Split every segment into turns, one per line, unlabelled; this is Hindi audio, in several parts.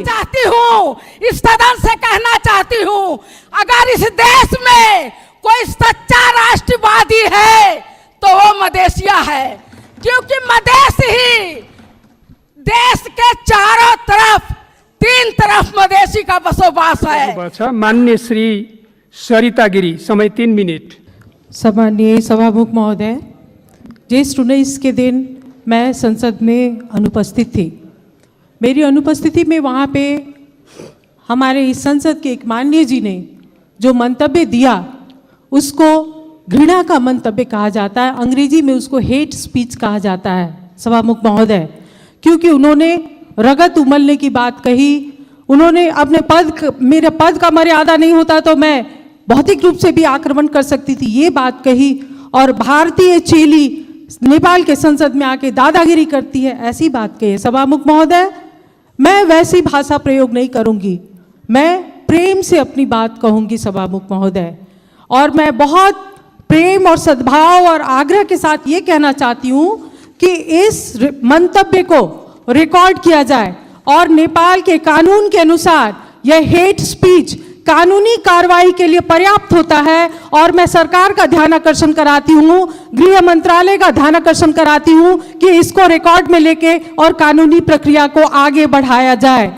चाहती हूँ, इस सदन से कहना चाहती हूँ, अगर इस देश में कोई सच्चा राष्ट्रवादी है तो वो मधेसिया है, क्योंकि मधेश ही देश के चारों तरफ, तीन तरफ मधेसी का बसोबास है।
माननीय श्री सरिता गिरी, समय 3 मिनट।
सम्माननीय सभामुख महोदय, ज्येष्ठ 19 के दिन मैं संसद में अनुपस्थित थी। मेरी अनुपस्थिति में वहाँ पे हमारे इस संसद के एक माननीय जी ने जो मंतव्य दिया उसको घृणा का मंतव्य कहा जाता है, अंग्रेजी में उसको हेट स्पीच कहा जाता है सभामुख महोदय, क्योंकि उन्होंने रगत उमलने की बात कही। उन्होंने अपने मेरे पद का मर्यादा नहीं होता तो मैं भौतिक रूप से भी आक्रमण कर सकती थी, ये बात कही। और भारतीय चेली नेपाल के संसद में आके दादागिरी करती है, ऐसी बात कही है सभामुख महोदय। मैं वैसी भाषा प्रयोग नहीं करूंगी, मैं प्रेम से अपनी बात कहूंगी सभामुख महोदय। और मैं बहुत प्रेम और सद्भाव और आग्रह के साथ ये कहना चाहती हूँ कि इस मंतव्य को रिकॉर्ड किया जाए और नेपाल के कानून के अनुसार यह हेट स्पीच कानूनी कार्रवाई के लिए पर्याप्त होता है। और मैं सरकार का ध्यान आकर्षण कराती हूँ, गृह मंत्रालय का ध्यान आकर्षण कराती हूँ कि इसको रिकॉर्ड में लेके और कानूनी प्रक्रिया को आगे बढ़ाया जाए।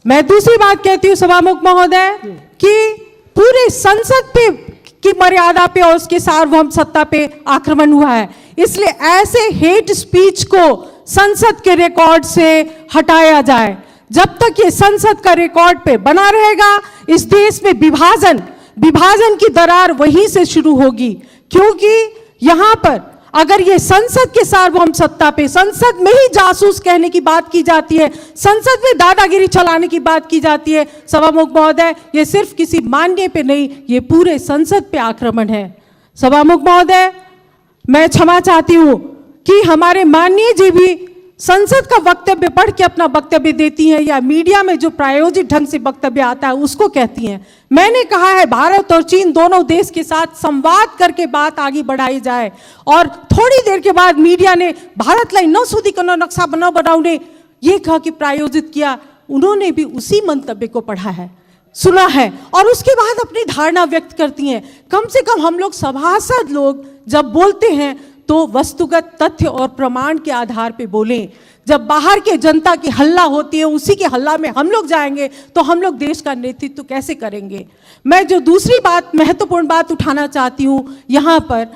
मैं दूसरी बात कहती हूँ सभामुख महोदय कि पूरे संसद पे की मर्यादा पे और उसके सार्वभौम सत्ता पे आक्रमण हुआ है, इसलिए ऐसे हेट स्पीच को संसद के रिकॉर्ड से हटाया जाए। जब तक ये संसद का रिकॉर्ड पे बना रहेगा, इस देश में विभाजन की दरार वहीं से शुरू होगी, क्योंकि यहाँ पर अगर ये संसद के सार्वभौम सत्ता पे, संसद में ही जासूस कहने की बात की जाती है, संसद में दादागिरी चलाने की बात की जाती है सभामुख महोदय, ये सिर्फ किसी माननीय पे नहीं, ये पूरे संसद पे आक्रमण है। सभामुख महोदय, मैं क्षमा चाहती हूँ कि हमारे माननीय जी भी संसद का वक्तव्य पढ़ के अपना वक्तव्य देती हैं या मीडिया में जो प्रायोजित ढंग से वक्तव्य आता है उसको कहती हैं। मैंने कहा है भारत और चीन दोनों देश के साथ संवाद करके बात आगे बढ़ाई जाए, और थोड़ी देर के बाद मीडिया ने भारतलाई नसोधिकन नक्शा बनाउने ये कहा कि प्रायोजित किया। उन्होंने भी उसी मंतव्य को पढ़ा है, सुना है और उसके बाद अपनी धारणा व्यक्त करती हैं। कम से कम हम लोग सभासद लोग जब बोलते हैं तो वस्तुगत तथ्य और प्रमाण के आधार पे बोलें। जब बाहर के जनता की हल्ला होती है, उसी के हल्ला में हम लोग जाएंगे तो हम लोग देश का नेतृत्व कैसे करेंगे। मैं जो दूसरी बात, महत्वपूर्ण बात उठाना चाहती हूँ यहाँ पर,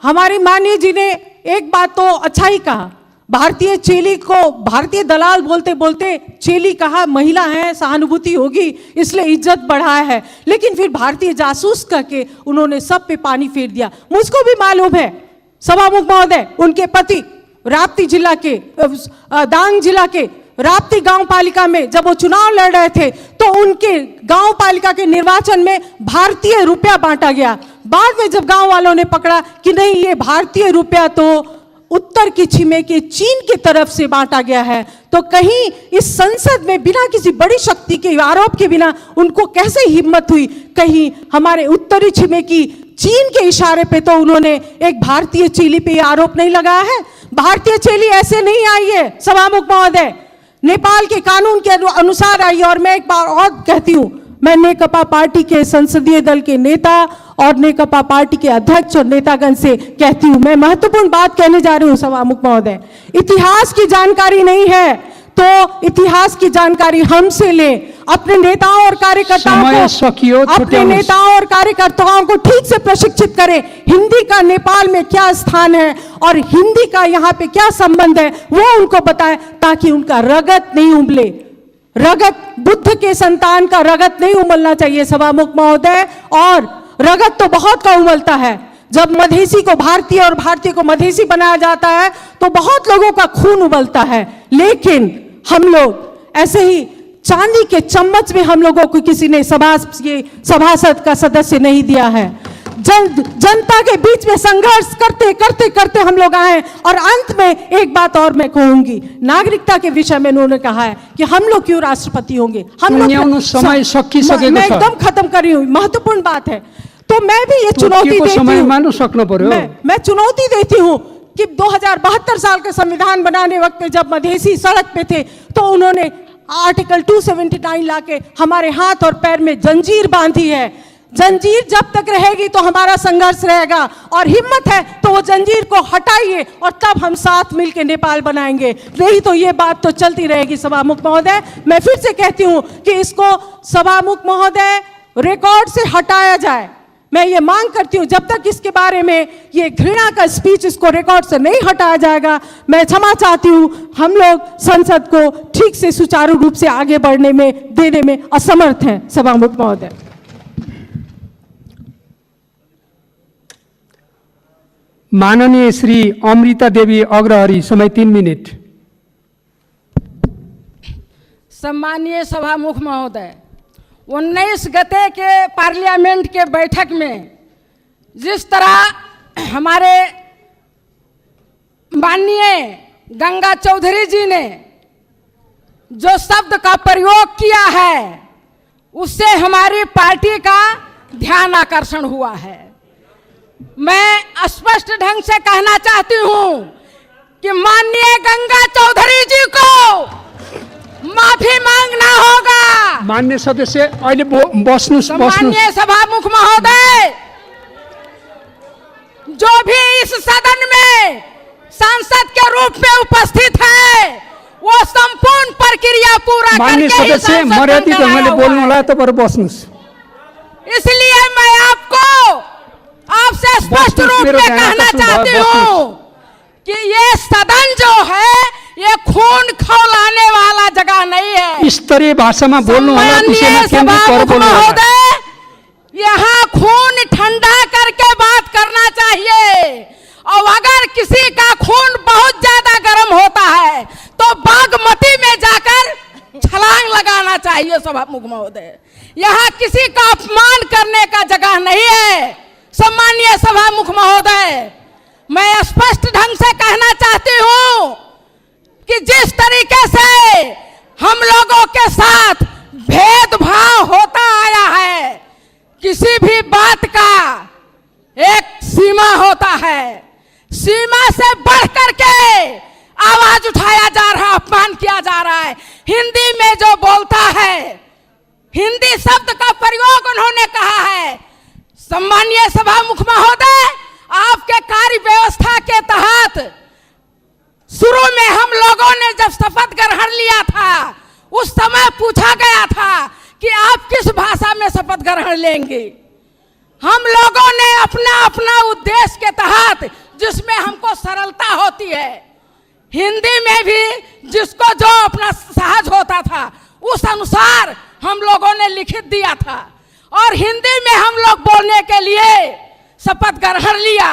हमारे माननीय जी ने एक बात तो अच्छा ही कहा, भारतीय चेली को भारतीय दलाल बोलते बोलते चेली कहा, महिला है सहानुभूति होगी इसलिए इज्जत बढ़ाया है, लेकिन फिर भारतीय जासूस करके उन्होंने सब पे पानी फेर दिया। मुझको भी मालूम है सभामुख महोदय, उनके पति राप्ती जिला के दांग जिला के राप्ती गांव पालिका में जब वो चुनाव लड़ रहे थे तो उनके गांव पालिका के निर्वाचन में भारतीय रुपया बांटा गया। बाद में जब गांव वालों ने पकड़ा कि नहीं ये भारतीय रुपया तो उत्तर की छिमेकी चीन की तरफ से बांटा गया है, तो कहीं इस संसद में बिना किसी बड़ी शक्ति के आरोप के बिना उनको कैसे हिम्मत हुई, कहीं हमारे उत्तरी छिमेकी चीन के इशारे पे तो उन्होंने एक भारतीय चेली पे आरोप नहीं लगाया है। भारतीय चेली ऐसे नहीं आई है सभामुख महोदय, नेपाल के कानून के अनुसार आई है। और मैं एक बार और कहती हूँ, मैं नेकपा पार्टी के संसदीय दल के नेता और नेकपा पार्टी के अध्यक्ष और नेतागण से कहती हूँ, मैं महत्वपूर्ण बात कहने जा रही हूँ सभामुख महोदय। इतिहास की जानकारी नहीं है तो इतिहास की जानकारी हमसे लें, अपने नेताओं और कार्यकर्ताओं को ठीक से प्रशिक्षित करें। हिंदी का नेपाल में क्या स्थान है और हिंदी का यहाँ पे क्या संबंध है वो उनको बताएं, ताकि उनका रगत नहीं उबले। रगत, बुद्ध के संतान का रगत नहीं उमलना चाहिए सभामुख महोदय, और रगत तो बहुत का उमलता है। जब मधेसी को भारतीय और भारतीय को मधेसी बनाया जाता है तो बहुत लोगों का खून उबलता है, लेकिन हम लोग ऐसे ही चांदी के चम्मच में हम लोगों को किसी ने सभासद का सदस्य नहीं दिया है। जनता के बीच में संघर्ष करते करते करते हम लोग आए। और अंत में एक बात और मैं कहूंगी, नागरिकता के विषय में उन्होंने कहा है कि हम लोग क्यों राष्ट्रपति होंगे, हम लोग समय मैं एकदम खत्म कर रही हूँ, महत्वपूर्ण बात है। तो मैं भी ये चुनौती
तोकिएको
देती
समय
हूँ,
मान्नु सक्नु पर्यो।
मैं चुनौती देती हूँ कि 2072 साल के संविधान बनाने वक्त में जब मधेसी सड़क पे थे तो उन्होंने आर्टिकल 279 लाके हमारे हाथ और पैर में जंजीर बांधी है। जंजीर जब तक रहेगी तो हमारा संघर्ष रहेगा, और हिम्मत है तो वो जंजीर को हटाइए और तब हम साथ मिलकर नेपाल बनाएंगे, नहीं तो ये बात तो चलती रहेगी। सभामुख महोदय, मैं फिर से कहती हूँ कि इसको सभामुख महोदय रिकॉर्ड से हटाया जाए। मैं ये मांग करती हूँ जब तक इसके बारे में ये घृणा का स्पीच इसको रिकॉर्ड से नहीं हटाया जाएगा, मैं क्षमा चाहती हूँ, हम लोग संसद को ठीक से सुचारू रूप से आगे बढ़ने में देने में असमर्थ हैं। सभामुख महोदय।
माननीय श्री अमृता देवी अग्रहरी, समय 3 मिनट।
सम्मानीय सभामुख महोदय, 19 गते के पार्लियामेंट के बैठक में जिस तरह हमारे माननीय गंगा चौधरी जी ने जो शब्द का प्रयोग किया है उससे हमारी पार्टी का ध्यान आकर्षण हुआ है। मैं स्पष्ट ढंग से कहना चाहती हूं कि माननीय गंगा चौधरी जी को माफी मांगना होगा।
मान्य सदस्य अहिले बस्नुस्।
माननीय सभामुख महोदय, जो भी इस सदन में सांसद के रूप में उपस्थित है वो संपूर्ण प्रक्रिया पूरा
मान्य
करके ही
सदस्य
सांसद
मर्यादित
बनकर
ढंगले
आया हुआ
बोल्नु
है।
होला, तपाईहरु बस्नुस्।
इसलिए मैं आपसे स्पष्ट
बस्नुस्,
रूप
मेरो
में
ध्यान
कहना
आकर्षण
चाहती
भयो,
हूँ कि ये सदन जो है ये खून खौलाने वाला जगह नहीं है।
स्तरीय भाषामा बोल्नु होला, विषयमा
सम्माननीय
केन्द्रित गरेर
सभामुख
बोल्नु होला।
महोदय, यहाँ खून ठंडा करके बात करना चाहिए, और अगर किसी का खून बहुत ज्यादा गर्म होता है तो बागमती में जाकर छलांग लगाना चाहिए। सभामुख महोदय, यहाँ किसी का अपमान करने का जगह नहीं है। सम्मानीय सभामुख महोदय, मैं स्पष्ट ढंग से कहना चाहती हूँ कि जिस तरीके से हम लोगों के साथ भेदभाव होता आया है, किसी भी बात का एक सीमा होता है, सीमा से बढ़ करके आवाज उठाया जा रहा है, अपमान किया जा रहा है। हिंदी में जो बोलता है, हिंदी शब्द का प्रयोग उन्होंने कहा है। सम्मानीय सभामुख महोदय, आपके कार्य व्यवस्था के तहत शुरू में हम लोगों ने जब शपथ ग्रहण लिया था उस समय पूछा गया था कि आप किस भाषा में शपथ ग्रहण लेंगे। हम लोगों ने अपना अपना उद्देश्य के तहत, जिसमें हमको सरलता होती है, हिंदी में भी जिसको जो अपना सहज होता था उस अनुसार हम लोगों ने लिखित दिया था, और हिंदी में हम लोग बोलने के लिए शपथ ग्रहण लिया।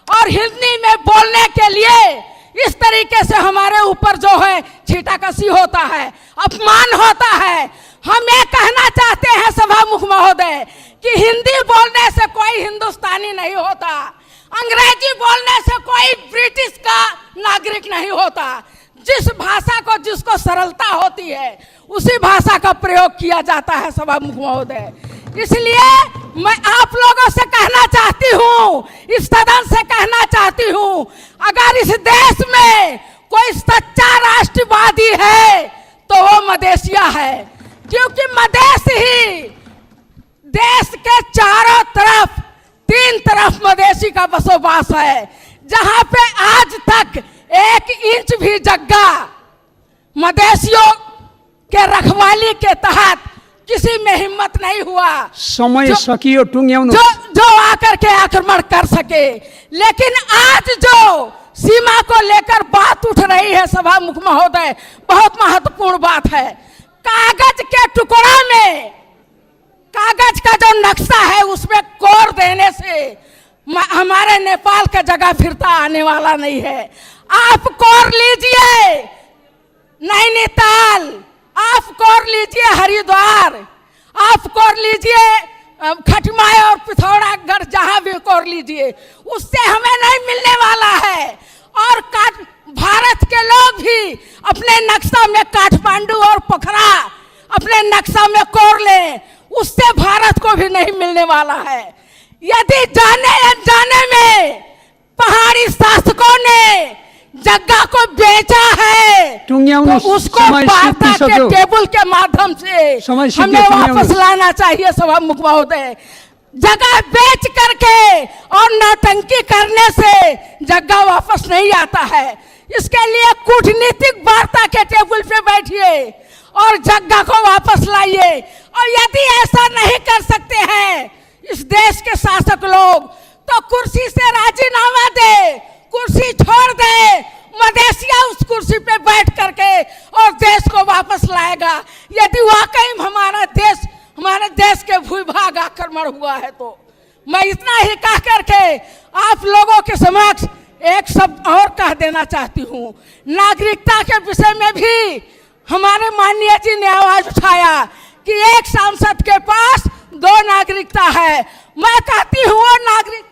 और हिंदी में बोलने के लिए इस तरीके से हमारे ऊपर जो है छीटाकशी होता है, अपमान होता है। हम ये कहना चाहते हैं सभामुख महोदय कि हिंदी बोलने से कोई हिंदुस्तानी नहीं होता, अंग्रेजी बोलने से कोई ब्रिटिश का नागरिक नहीं होता। जिस भाषा को जिसको सरलता होती है उसी भाषा का प्रयोग किया जाता है सभामुख महोदय। इसलिए मैं आप लोगों से कहना चाहती हूँ, इस सदन से कहना चाहती हूँ, अगर इस देश में कोई सच्चा राष्ट्रवादी है तो वो मदेशिया है, क्योंकि मदेश ही देश के चारों तरफ, 3 तरफ मदेशी का बसोबास है, जहां पे आज तक 1 इंच भी जगह मदेशियों के रखवाली के तहत किसी में हिम्मत नहीं हुआ
समय सकियो, टुंग्याउनु
जो आकर के आक्रमण कर सके। लेकिन आज जो सीमा को लेकर बात उठ रही है सभामुख महोदय, बहुत महत्वपूर्ण बात है। कागज के टुकड़ा में, कागज का जो नक्शा है उसमें कोर देने से हमारे नेपाल का जगह फिरता आने वाला नहीं है। आप कोर लीजिए नैनीताल, आप कोर लीजिए हरिद्वार, आप कोर लीजिए खटमाय और पिथौरागढ़, जहां भी कोर लीजिए, उससे हमें नहीं मिलने वाला है। और भारत के लोग भी अपने नक्शा में काठमांडू और पोखरा अपने नक्शा में कोर लें, उससे भारत को भी नहीं मिलने वाला है। यदि जाने अनजाने में पहाड़ी शासकों ने जग्गा को बेचा है
टुंग्याउनु
तो उसको
समय
वार्ता के
सिद्धिसक्यो।
टेबल के माध्यम से
समय सिद्धि
हमें
टुंग्याउनु।
वापस लाना चाहिए सभामुख महोदय। जगह बेच करके और नौटंकी करने से जगह वापस नहीं आता है। इसके लिए कूटनीतिक वार्ता के टेबल पे बैठिए और जगह को वापस लाइए। और यदि ऐसा नहीं कर सकते हैं इस देश के शासक लोग तो कुर्सी से राजीनामा दे, कुर्सी छोड़ दे। मदेशिया उस कुर्सी पे बैठ करके और देश को वापस लाएगा। यदि वाकई हमारे देश के भूभाग आक्रमण हुआ है तो मैं इतना ही कह करके आप लोगों के समक्ष एक शब्द और कह देना चाहती हूँ। नागरिकता के विषय में भी हमारे माननीय जी ने आवाज उठाया कि एक सांसद के पास 2 नागरिकता है। मैं कहती हूँ वो नागरिक